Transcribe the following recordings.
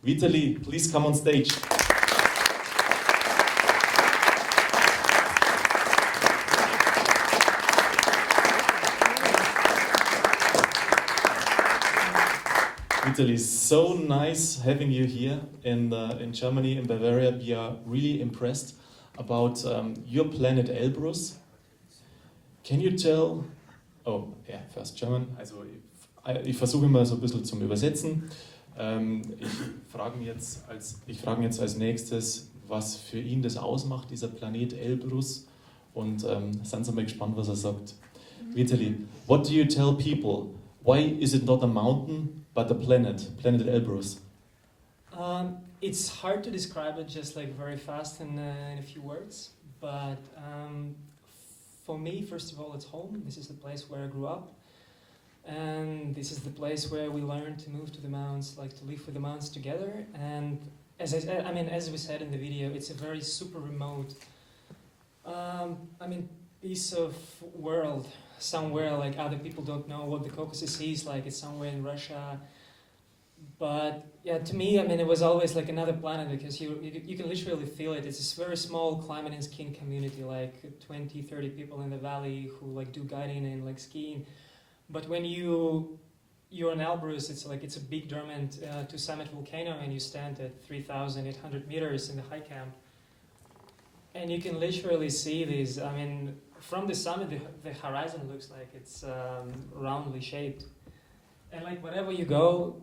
Vitaly, please come on stage. Vitaly, so nice having you here in Germany, in Bavaria. We are really impressed about your planet Elbrus. Can you tell... Oh, yeah, first German. Also, ich versuche mal so ein bisschen zum Übersetzen. Ich frage jetzt als nächstes, was für ihn das ausmacht, dieser Planet Elbrus. Und sind Sie mal gespannt, was er sagt. Vitaly, what do you tell people? Why is it not a mountain, but a planet Elbrus? It's hard to describe it just like very fast in a few words, but for me, first of all, it's home. This is the place where I grew up, and this is the place where we learned to move to the mountains, like to live with the mountains together. And as as we said in the video, it's a very super remote, piece of world. Somewhere like other people don't know what the Caucasus is like. It's somewhere in Russia. But yeah, to me, it was always like another planet because you can literally feel it. It's this very small climbing and skiing community, like 20, 30 people in the valley who like do guiding and like skiing. But when you're in Elbrus, it's a big dormant two-summit volcano, and you stand at 3,800 meters in the high camp, and you can literally see these. From the summit, the horizon looks like it's roundly shaped, and like wherever you go.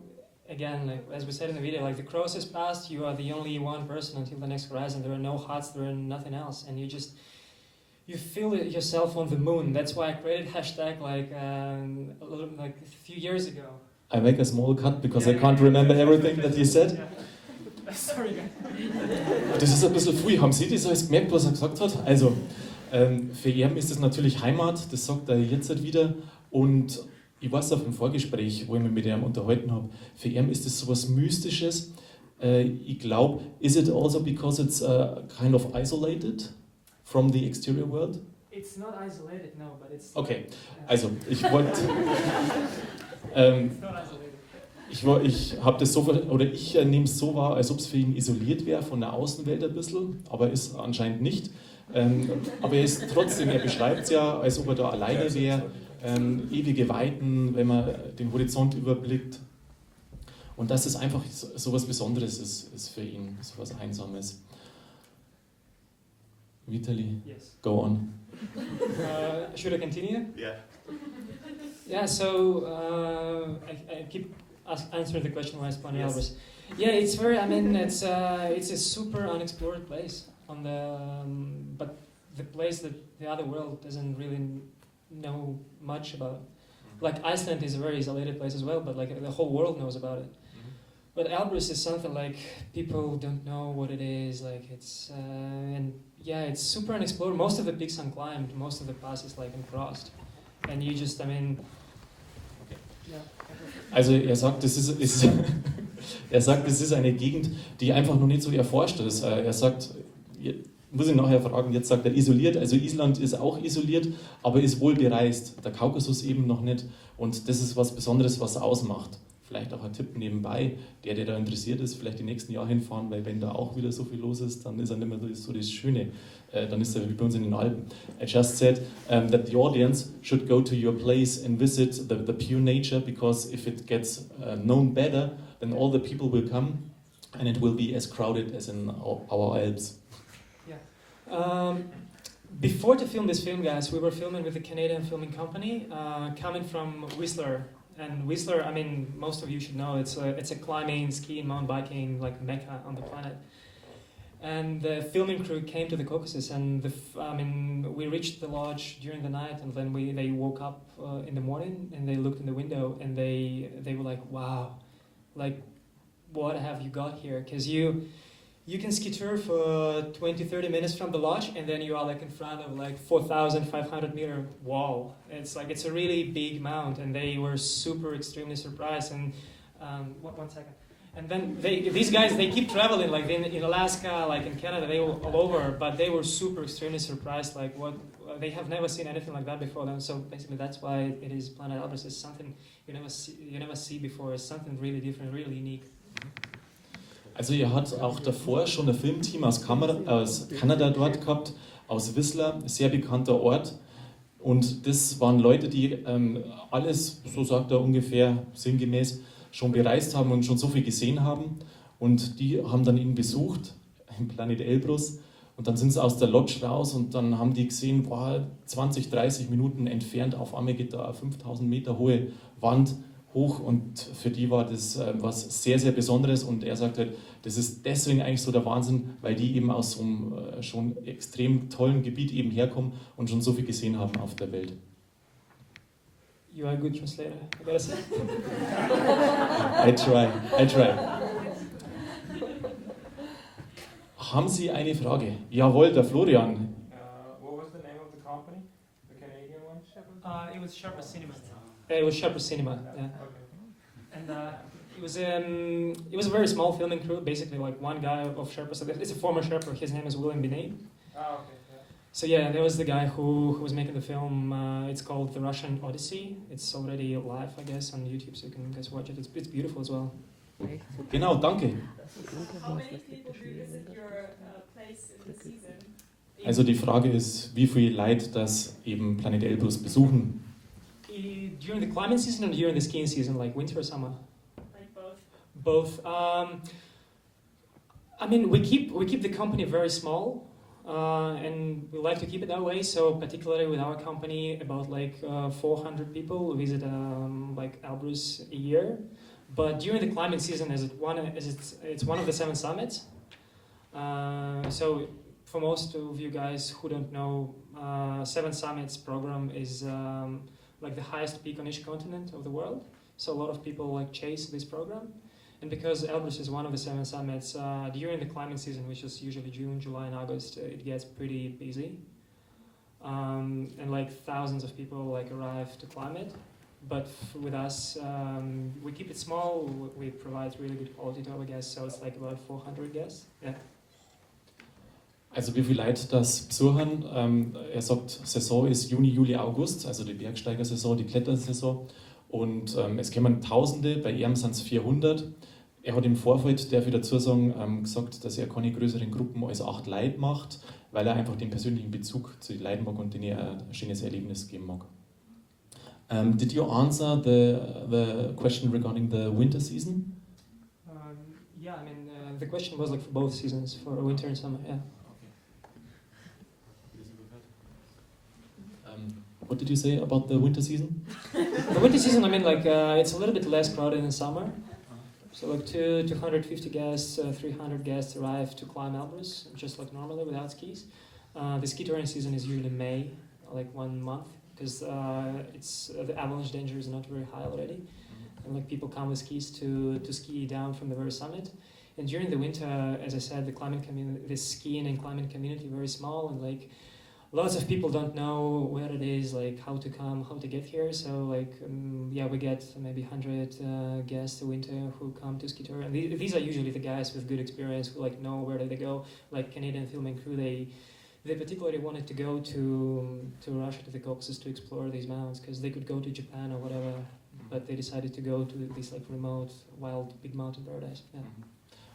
Again, like, as we said in the video, like the cross is past, you are the only one person until the next horizon. There are no huts, there are nothing else, and you feel it yourself on the moon. That's why I created hashtag a few years ago. I make a small cut because I can't remember everything that you said. Yeah. Sorry, guys. Das ist ein bisschen früh. Haben Sie das alles gemerkt, was er gesagt hat? Also, für ihn ist es natürlich Heimat, das sagt er jetzt wieder. Und ich weiß auf dem Vorgespräch, wo ich mich mit ihm unterhalten habe, für ihn ist es so was Mystisches. Ich glaube, is it also because it's kind of isolated from the exterior world? It's not isolated, no, but it's... Okay, also ich wollte... ich habe das so, oder ich nehme es so wahr, als ob es für ihn isoliert wäre von der Außenwelt ein bisschen, aber ist anscheinend nicht. Aber er beschreibt es ja, als ob er da alleine wäre. Ewige Weiten, wenn man den Horizont überblickt. Und dass es einfach so was Besonderes ist für ihn, so was Einsames. Vitaly, yes. Go on. Should I continue? Yeah. Yeah, so I keep answering the question why I spawned in Elbrus. Yeah, it's very, it's a super unexplored place on the, but the place that the other world doesn't really know much about. Like Iceland is a very isolated place as well, but like the whole world knows about it. But Elbrus is something like people don't know what it is. Like it's it's super unexplored. Most of the peaks unclimbed, most of the passes like uncrossed, and you just Also er sagt, das ist eine Gegend, die einfach noch nicht so erforscht ist. Er sagt, muss ich nachher fragen, jetzt sagt er isoliert, also Island ist auch isoliert, aber ist wohl bereist, der Kaukasus eben noch nicht, und das ist was Besonderes, was ausmacht. Vielleicht auch ein Tipp nebenbei, der da interessiert ist, vielleicht die nächsten Jahre hinfahren, weil wenn da auch wieder so viel los ist, dann ist er nicht mehr so das Schöne, dann ist er wie bei uns in den Alpen. I just said that the audience should go to your place and visit the pure nature, because if it gets known better, then all the people will come and it will be as crowded as in our Alps. Before to film this film, guys, we were filming with a Canadian filming company coming from Whistler. And Whistler, most of you should know, it's a climbing, skiing, mountain biking, like mecca on the planet. And the filming crew came to the Caucasus, and we reached the lodge during the night, and then they woke up in the morning, and they looked in the window, and they were like, wow, like, what have you got here? Because you can ski tour for 20-30 minutes from the lodge, and then you are like in front of like 4,500 meter wall. It's a really big mount, and they were super extremely surprised. And one second. And then these guys keep traveling, like in Alaska, like in Canada, they were all over, but they were super extremely surprised. Like they have never seen anything like that before. Them. So basically, that's why it is Planet Elbrus. It's something you never see before. It's something really different, really unique. Also er hat auch davor schon ein Filmteam aus Kanada dort gehabt, aus Whistler, sehr bekannter Ort. Und das waren Leute, die alles, so sagt er ungefähr sinngemäß, schon bereist haben und schon so viel gesehen haben. Und die haben dann ihn besucht im Planet Elbrus. Und dann sind sie aus der Lodge raus und dann haben die gesehen, boah, 20, 30 Minuten entfernt, auf einmal geht da eine 5000 Meter hohe Wand hoch und für die war das was sehr, sehr Besonderes und er sagt halt, das ist deswegen eigentlich so der Wahnsinn, weil die eben aus so einem schon extrem tollen Gebiet eben herkommen und schon so viel gesehen haben auf der Welt. You are a good translator, I gotta say. I try. Haben Sie eine Frage? Jawohl, der Florian. What was the name of the company? The Canadian one? It was Sharper Cinema. It was Sharper Cinema, yeah. Okay. And it was a very small filming crew, basically like one guy of Sherpa. So it's a former Sherpa. His name is William Binet. Ah, okay. Yeah. So yeah, there was the guy who was making the film. It's called The Russian Odyssey. It's already live, I guess, on YouTube, so you can guys watch it. It's beautiful as well. Genau, danke. How many people do visit your place in the season? Also die Frage ist, wie viele Leute das eben Planet Elbrus besuchen? During the climbing season or during the skiing season, like winter or summer? Like both. Both. I mean, we keep the company very small, and we like to keep it that way. So particularly with our company, about like 400 people visit like Elbrus a year. But during the climbing season, it's one of the 7 summits. So for most of you guys who don't know, 7 Summits program is like the highest peak on each continent of the world. So a lot of people like chase this program. And because Elbrus is one of the 7 summits, during the climbing season, which is usually June, July, and August, it gets pretty busy. And like thousands of people like arrive to climb it. But with us, we keep it small. We provide really good quality to our guests, so it's like about 400 guests. Yeah. Also wie viele Leute das besuchen? Er sagt, Saison ist Juni, Juli, August, also die Bergsteigersaison, die Klettersaison. Und es kommen Tausende, bei ihm sind es 400. Er hat im Vorfeld, darf ich dazu sagen, gesagt, dass er keine größeren Gruppen als 8 Leute macht, weil er einfach den persönlichen Bezug zu den Leuten mag und denen er ein schönes Erlebnis geben mag. Did you answer the question regarding the winter season? Yeah, I mean, the question was like for both seasons, for winter and summer, yeah. What did you say about the winter season? The winter season, I mean, like, it's a little bit less crowded than summer. So like 250 guests, 300 guests arrive to climb Elbrus, just like normally without skis. The ski touring season is usually May, like 1 month, because the avalanche danger is not very high already. And like people come with skis to ski down from the very summit. And during the winter, as I said, the skiing and climbing community very small, and like lots of people don't know where it is, like how to come, how to get here. So like, we get maybe 100 guests a winter who come to ski tour. And these are usually the guys with good experience who like know where they go. Like Canadian filming crew, they particularly wanted to go to Russia, to the Caucasus, to explore these mountains, because they could go to Japan or whatever, but they decided to go to this like remote, wild, big mountain paradise. Yeah.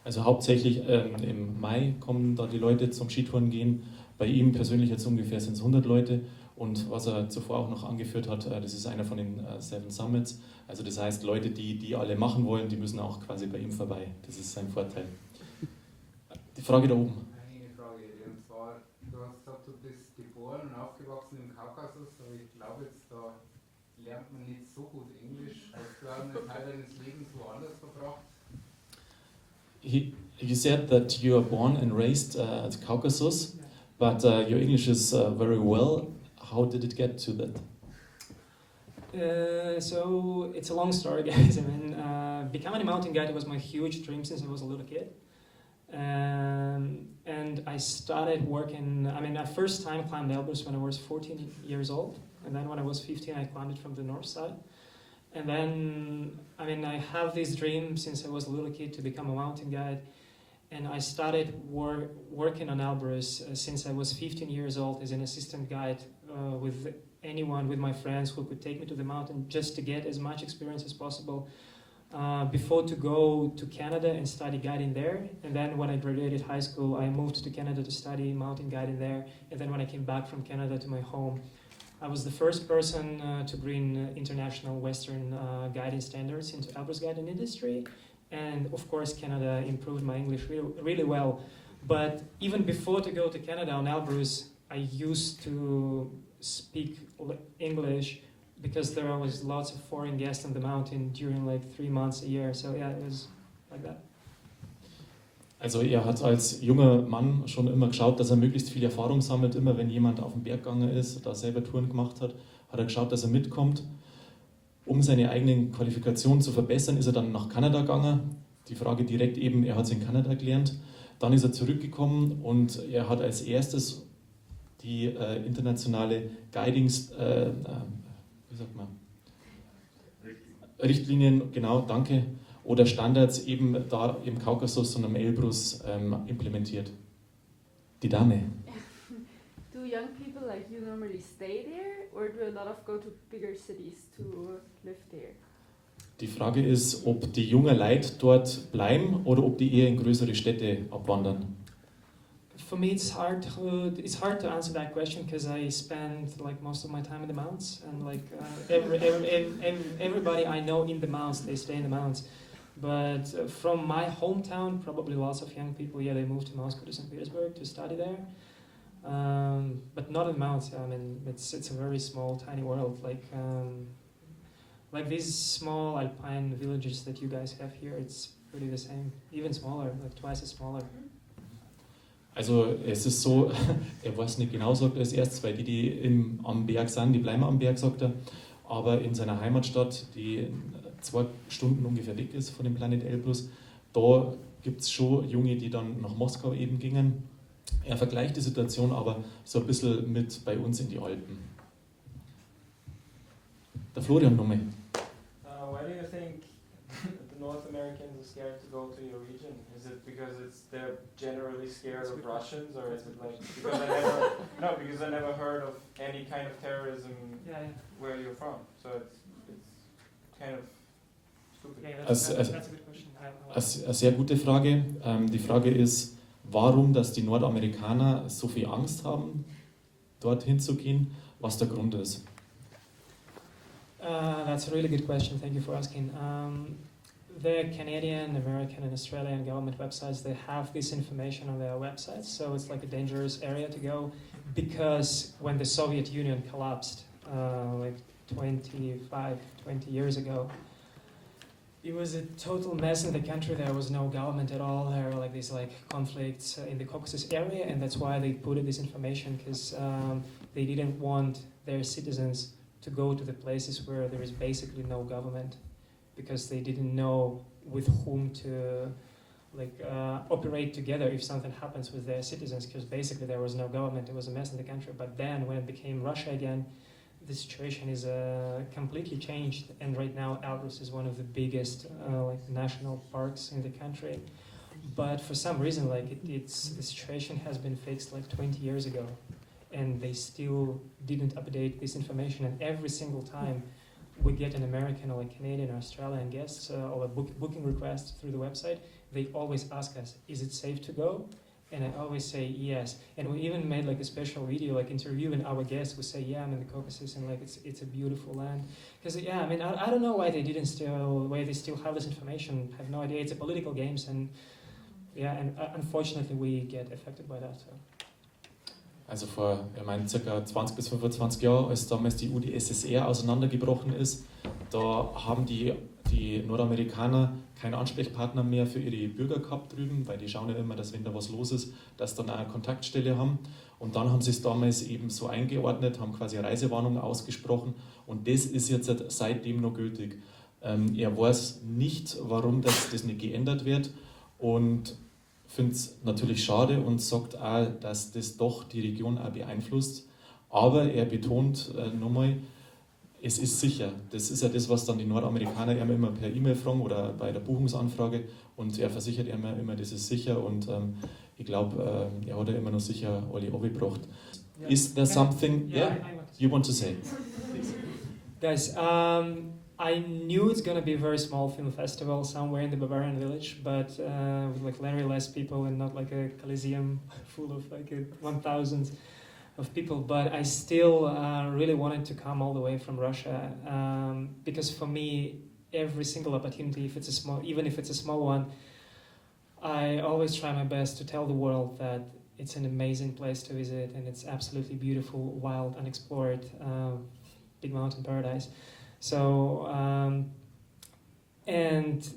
Also hauptsächlich im Mai kommen da die Leute zum Skitouren gehen. Bei ihm persönlich jetzt ungefähr sind es 100 Leute und was er zuvor auch noch angeführt hat, das ist einer von den 7 Summits. Also das heißt, Leute, die alle machen wollen, die müssen auch quasi bei ihm vorbei. Das ist sein Vorteil. Die Frage da oben. Eine Frage, und zwar, du hast gesagt, du bist geboren und aufgewachsen im Kaukasus, aber ich glaube jetzt, da lernt man nicht so gut Englisch. Hast du auch einen Teil deines Lebens woanders verbracht? You said that you are born and raised at Caucasus. But your English is very well. How did it get to that? So it's a long story, guys. I mean, becoming a mountain guide was my huge dream since I was a little kid. And I started working, I mean, I first time climbed Elbrus when I was 14 years old. And then when I was 15, I climbed it from the north side. And then, I mean, I have this dream since I was a little kid to become a mountain guide. And I started working on Elbrus since I was 15 years old as an assistant guide with my friends who could take me to the mountain just to get as much experience as possible before to go to Canada and study guiding there. And then when I graduated high school, I moved to Canada to study mountain guiding there. And then when I came back from Canada to my home, I was the first person to bring international Western guiding standards into Elbrus guiding industry. And of course, Canada improved my English really well. But even before to go to Canada on Elbrus, I used to speak English because there was lots of foreign guests on the mountain during like 3 months a year. So yeah, it was like that. Also er hat als junger Mann schon immer geschaut, dass er möglichst viel Erfahrung sammelt. Immer wenn jemand auf den Berg gegangen ist, da selber Touren gemacht hat, hat er geschaut, dass er mitkommt. Um seine eigenen Qualifikationen zu verbessern, ist er dann nach Kanada gegangen. Die Frage direkt eben, er hat es in Kanada gelernt. Dann ist er zurückgekommen und er hat als erstes die internationale Guidings, wie sagt man? Richtlinien, genau, danke, oder Standards eben da im Kaukasus und am Elbrus implementiert. Die Dame. Do young people like you normally stay there, or do a lot of go to bigger cities to live there? Die Frage ist, ob die jungen Leute dort bleiben oder ob die eher in größere Städte abwandern. For me, it's hard to answer that question because I spend like most of my time in the mountains, and like everybody I know in the mountains, they stay in the mountains. But from my hometown, probably lots of young people, yeah, they move to Moscow to St. Petersburg to study there. But not in the mountains. I mean, it's a very small, tiny world. Like these small alpine villages that you guys have here, it's pretty the same, even smaller, like twice as smaller. Also es ist so, er weiß nicht genau, sagt er es erst, weil die am Berg sind, die bleiben am Berg, sagt er. Aber in seiner Heimatstadt, die 2 Stunden ungefähr weg ist von dem Planet Elbrus, da gibt es schon Junge, die dann nach Moskau eben gingen. Er vergleicht die Situation aber so ein bisschen mit bei uns in die Alpen. Der Florian nochmal. Why do you think the North Americans are scared to go to your region? Is it because they're generally scared of Russians, or is it like because I never heard of any kind of terrorism where you're from? So it's kind of stupid. Okay, that's a good question. Eine sehr gute Frage. Die Frage ist, warum dass die Nordamerikaner so viel Angst haben, dorthin zu gehen, was der Grund ist. That's a really good question. Thank you for asking. The Canadian, American, and Australian government websites, they have this information on their websites, so it's like a dangerous area to go because when the Soviet Union collapsed, like 20 years ago, it was a total mess in the country. There was no government at all. There were like these conflicts in the Caucasus area, and that's why they put this information, because they didn't want their citizens to go to the places where there is basically no government, because they didn't know with whom to operate together if something happens with their citizens, because basically there was no government. It was a mess in the country. But then when it became Russia again, the situation is completely changed, and right now Elbrus is one of the biggest national parks in the country. But for some reason, the situation has been fixed 20 years ago, and they still didn't update this information. And every single time we get an American or Canadian or Australian guest or a booking request through the website, they always ask us, is it safe to go? And I always say yes. And we even made a special video interviewing our guests. We say, yeah, I'm in the Caucasus, and it's a beautiful land. Because I don't know why they still have this information. I have no idea. It's a political games, and unfortunately we get affected by that. So. Also er meint ca. 20 bis 25 Jahre, als damals die UdSSR auseinandergebrochen ist, da haben die Nordamerikaner keinen Ansprechpartner mehr für ihre Bürger gehabt drüben, weil die schauen ja immer, dass wenn da was los ist, dass dann auch eine Kontaktstelle haben. Und dann haben sie es damals eben so eingeordnet, haben quasi eine Reisewarnung ausgesprochen, und das ist jetzt seitdem noch gültig. Er weiß nicht, warum das nicht geändert wird, und findet es natürlich schade und sagt auch, dass das doch die Region auch beeinflusst. Aber er betont nochmal, es ist sicher. Das ist ja das, was dann die Nordamerikaner immer per E-Mail fragen oder bei der Buchungsanfrage, und er versichert immer, das ist sicher, und ich glaube, er hat ja immer noch sicher alle abgebracht. Yeah. Is there something you want to say? Guys, I knew it's gonna be a very small film festival somewhere in the Bavarian village, but with like very less people and not like a coliseum full of like 1,000 of people. But I still really wanted to come all the way from Russia because for me, every single opportunity, if it's a small, even if it's a small one, I always try my best to tell the world that it's an amazing place to visit and it's absolutely beautiful, wild, unexplored, big mountain paradise. So, and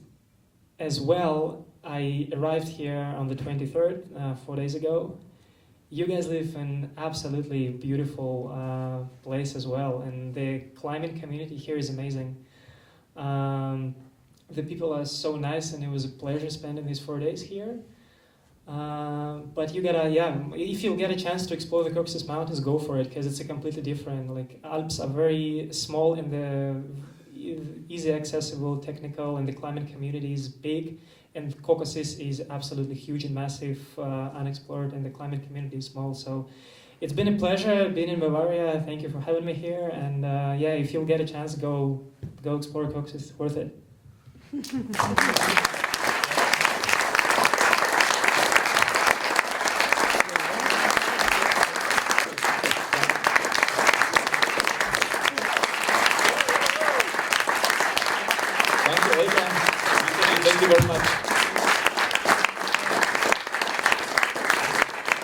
as well, I arrived here on the 23rd, 4 days ago. You guys live in absolutely beautiful place as well, and the climbing community here is amazing. The people are so nice, and it was a pleasure spending these 4 days here. But you gotta, if you get a chance to explore the Caucasus Mountains, go for it, because it's a completely different, like, Alps are very small and the easy accessible, technical, and the climbing community is big, and Caucasus is absolutely huge and massive, unexplored, and the climbing community is small. So it's been a pleasure being in Bavaria. Thank you for having me here, and if you'll get a chance, go explore Caucasus. It's worth it. Thank you very much.